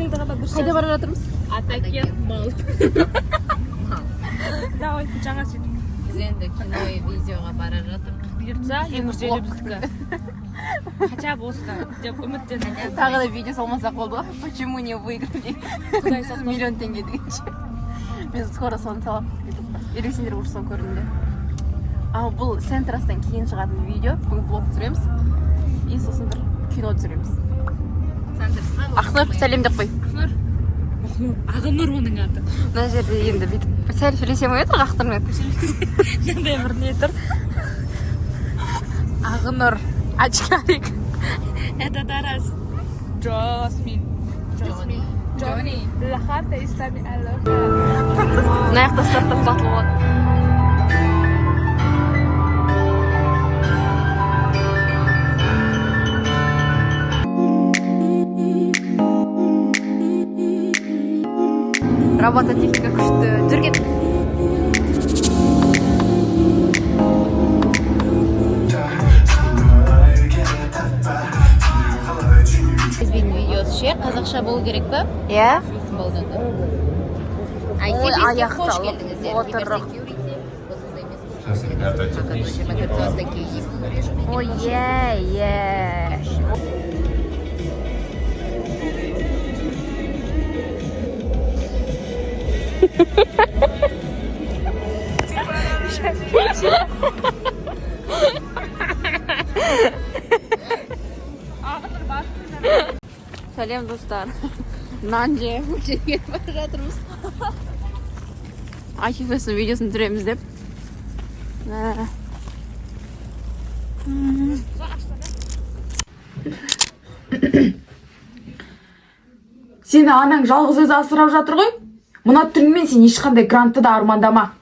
Ниетіңді ғана дұрыс. Қайда бара жатырмыз? Атаке мал. Давай, жаңа сөйтіп. Біз енді кино видеоға бара жатырмыз. Бұйыртса, еңгізелі біздікі. Хотя бы осыдан деп үміттеніп. Тағы да видео салмасақ болды ғой. Почему не выиграли? Құдай сақтасын. Миллион теңге дегенше. Мен скоро соны салам. Елеусіңдер уже соны көрдіңдер. Ал бұл Сентрастан кейін шығатын видео. Бүгін блог түсіреміз. И сосын бір кино түсіреміз. Ақнұр сәлем деп қой. Ағынұр оның аты. Мына жерде енді бүйтіп сәл сөйлесем өтір Ақнұрмен. Нандай бір не тұр? Ағынұр. Очкарик. Это Тарас. Джасмин. Джонни. Лахата Ислами Аллах. Мына жақта стартап сатылып болады. Робототехника күшті. Жүрген. Біздің видеосы ше, қазақша болу керек па? Иә. Болды. Аяқталып отырық. Ой, е. Сәлем достар. Нан жеп жерге бара жатырмыз. Акифесінің видеосын түсіреміз деп. Сені анаң жалғыз өзі асырап жатыр ғой. Мына түріңмен сен ешқандай грантты да армандама.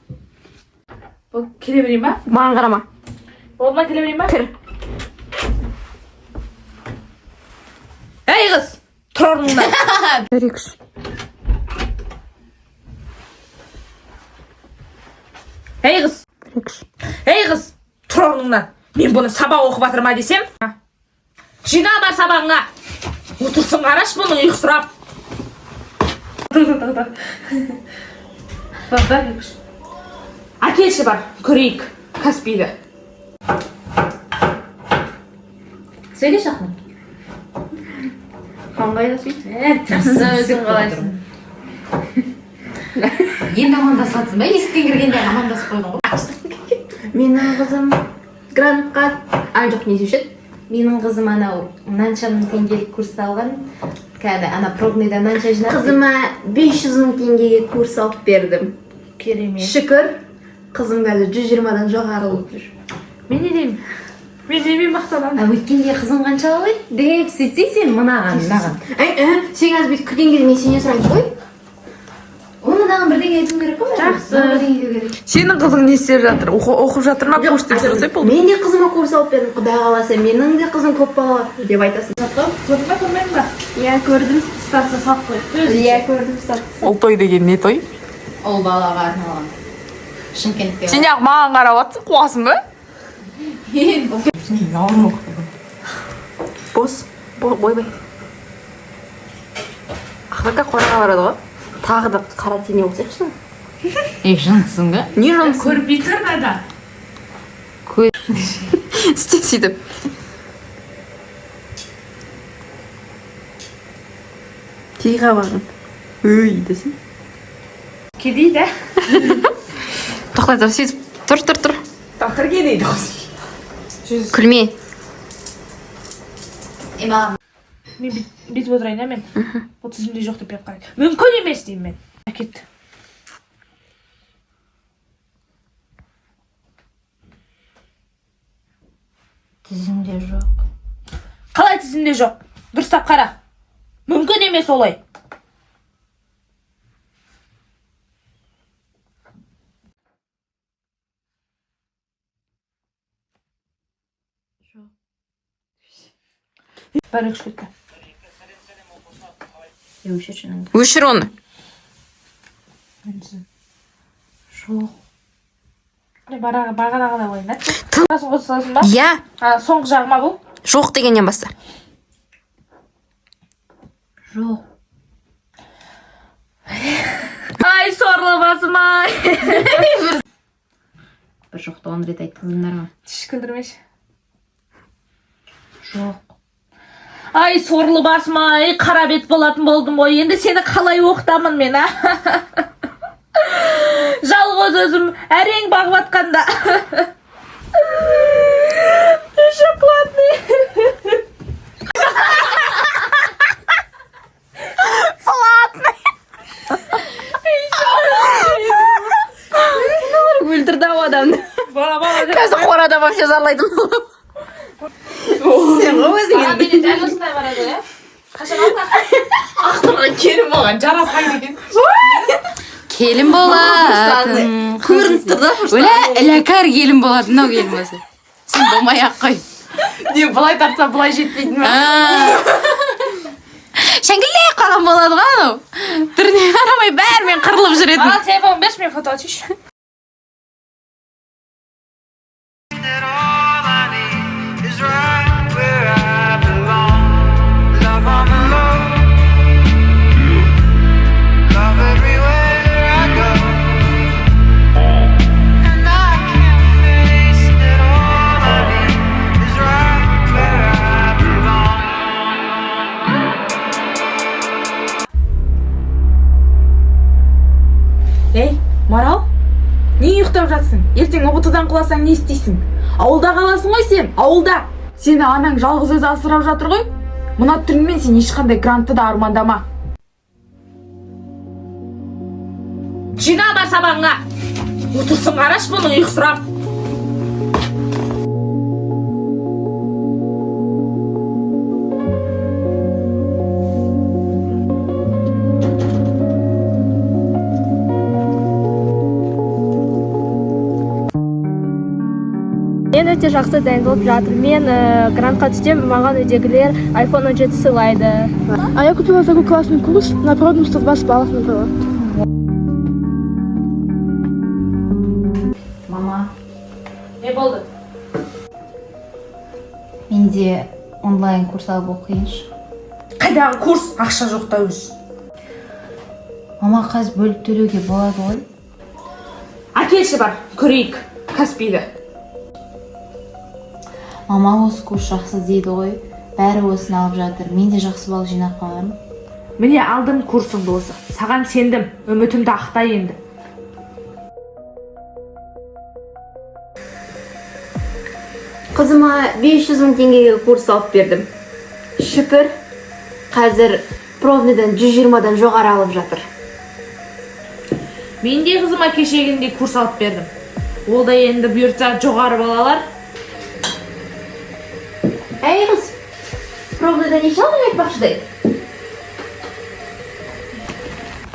Бұл келе берейін ба? Маған қарама. Болма келе берейін ба? Кір. Ей қыз, тұр орныңнан. Көрейікші. Ей қыз, тұр орныңнан. Мен бұны сабақ оқып жатырма десем? Жина бар сабағыңа. Отырсын қараш бұның ұйқысырап. Әкелші бар, көрейік Каспийді. Сөйле шақның. Қаңғайдаспей? Өзің қалайсың. Енді амандасатсың ба? Есіктен кіргенде амандасып қойдың ғой. Менің қызым грантқа... жоқ, не деуші? Менің қызым анау мынанша мың теңгелік курс алған. Кәді, ана пробныйда мынанша жинап. Қызыма 500 мың теңгеге курс алып бердім. Керемет. Шүкір, қызым қазір 120-дан жоғары болып жүр. Мен не деймін? Мен немен мақтанамын? Өткенде қызым қанша алады? Деп сөйтсей сен мынаған. Сен қазір бүйтіп кірген кезде мен сенен сұрайды ғой. Оны дағы бірдеңе айтуым керек қой? Жақсы. Сенің қызың не істеп жатыр? Оқып жатыр ма? Курс деп сұрасай болды. Мен де қызыма курс алып бердім. Құдай қаласа, менің де қызым көп балалы деп айтасың. Көрдің ба, көрмедің ба? Иә, көрдім. Стасы салып қой. Иә, көрдім. Ол той деген не той? Ол балаға арналған. Шымкентте. Сен яқ маған қарап атсың, қуасың ба? Бос. Бойбай. Ақырға қораға барады ғой. Тағы да қара тене болсайықшы. Жынсың ба? Не жынсың? Көрпейтір қайда? Сөйтіп. Тиға бағын. Өй, десің. Кедейді. Тоқтай тұр, сөйтіп. Тұр. Тақыр кедейді ғой. Күлме. Маған. Мен бүйтіп отырайын, мен. Бұл тізімде жоқ деп беріп қарайды. Мүмкін емес деймін мен. Әкет. Тізімде жоқ. Қалай тізімде жоқ? Дұрыстап қара. Мүмкін емес олай. Бәрі күшкетті. Өшір оны. Жоқ. Бағанағына ойын, әтті? Тасын қосыласын ба? Иә. Соңғы жағыма бұл? Жоқ дегеннен баста. Жоқ. Ай, сорлы басым ай. бір жоқты 10 рет айтқызыңдар ма? Тіш күлдірмеші. Жоқ. Ай, сорлы басым ай, қара бет болатын болдым ғой. Енді сені қалай оқытамын мен, а? Жалғыз өзім әрең бағып атқанда. Шоколадный. Өлтірді ау адамды. Бала. Қазір қорада вообще зарлайдым. Сен ғой өзің Бала менен дәл осындай барады, е? Қашан алда? Ақтырған келін болған жараспайды екен. келін болатын. Көрініп тұр да. Өлә іләкар келін болатын, мынау келін болса. Сен болмай-ақ қой. Не, былай тартса былай жетпейтін ме? Шәңгілей қалған болады ғой анау. Түріне қарамай бәрімен қырылып жүретін. Ал, телефон берші, мен фото атайыншы. That all I need is right where I belong. Love on the low, love everywhere I go. And I can't face that all I need is right where I belong. Ей, Марал, не ұйықтап жатсың? Ертең ұбытыдан құласаң не істейсің? Ауылда қаласың ғой сен, ауылда. Сені анаң жалғыз өзі асырап жатыр ғой. Мына түріңмен сен ешқандай грантты да армандама. Жина бар сабағыңа. Отырсын қараш бұны ұйқысырап. Мен өте жақсы дайындалып жатыр. Мен грантқа түстем, маған үйдегілер iPhone 17 сыйлайды. А я купила такой классный курс, на пробном 120 баллов набрала. Мама, Не болды? менде онлайн курс алып оқиыншы. Қайдағы курс? Ақша жоқта өз. Мама, қазір бөліп төлеуге болады ғой. Әкелші бар, көрейік, Каспийді. Мама, осы курс жақсы дейді ғой. Бәрі осыны алып жатыр. Мен де жақсы балл жинап қалармын. Міне алдым курсымды осы. Саған сендім, үмітімді ақта енді. Қызыма 500 мың теңгеге курс алып бердім. Шүкір, қазір пробныйдан 120-дан жоғары алып жатыр. Мен де қызыма кешегіндей курс алып бердім. Ол да енді бұйыртса жоғары балалар. Әй қыз, пробныйдан неше алдың айтпақшыдай?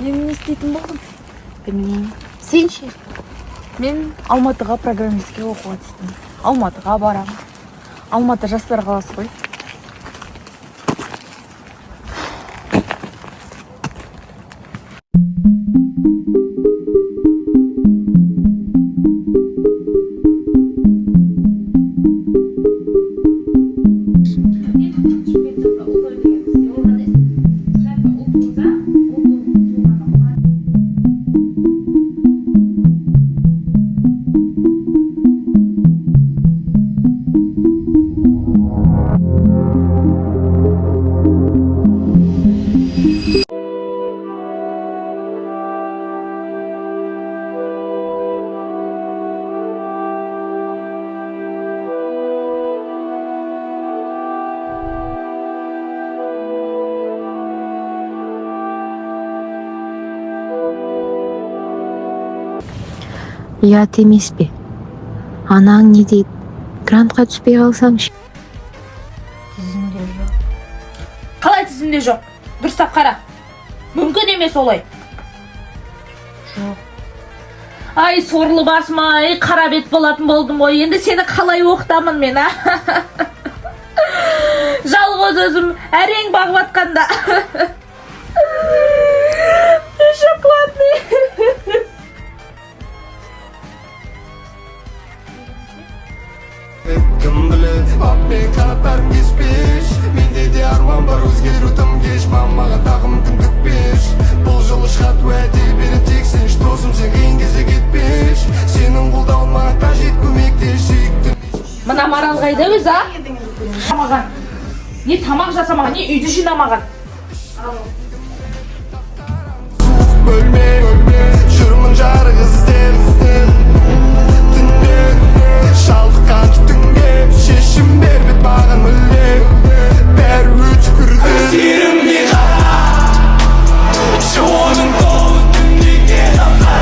Мен не істейтін болдым? Білмеймін. Сен ше? Мен Алматыға программистке оқуға түстім. Алматыға барам. Алматы жастар қаласы ғой. Ұят емес пе? Анаң не дейді? Грантқа түспей қалсаң ше? Тізімде жоқ. Қалай тізімде жоқ? Дұрыстап қара. Мүмкін емес олай. Жоқ. Ай, сорлы басым ай, қара бет болатын болдым ғой. Енді сені қалай оқытамын мен, а? Жалғыз өзім әрең бағып атқанда. Шоколадный. Кім біледі, ап мен қанаттарым кеспеш. Менде де арман бар, өзгеру тым кеш. Мамаға тағым тым күтпеш. Бұл жолы шығады уәде, бері тек сен қайда өзі, а? Тамаған. Не тамақ жасамаған, не үйді жинамаған. Bölme Şırımın jarık іздеп Түнде Шалдыққан түтінге Шешім бербет маған мүлде Бәрі өткірді Өздерімде қара Іші оның толы түндеге қара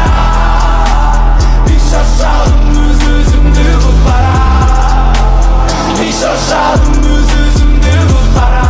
Bir шаршадым өз-өзімді құтқара Bir шаршадым өз-өзімді құтқара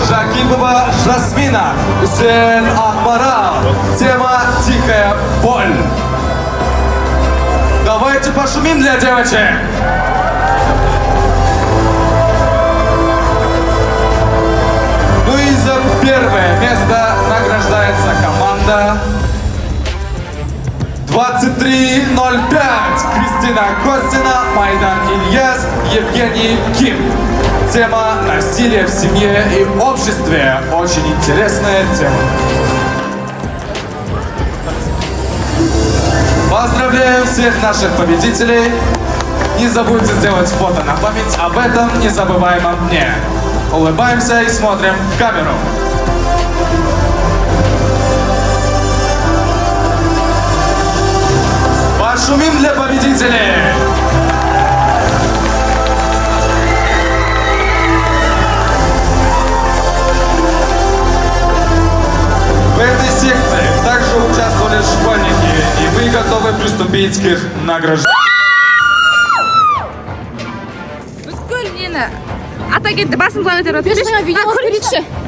Жакипова Жасмина, Сен Ахмарал. Тема «Тихая боль». Давайте пошумим для девочек. Ну и за первое место награждается команда 23:05. Кристина Костина, Майдан Ильяс, Евгений Ким. Тема «Насилие в семье и обществе». Очень интересная тема. Поздравляю всех наших победителей. Не забудьте сделать фото на память об этом незабываемом дне. Улыбаемся и смотрим в камеру. Пошумим для победителей! В этой секции также участвовали школьники, и вы готовы приступить к их награждению. бүткіл нені ата кетті басымызға көтеріп отырып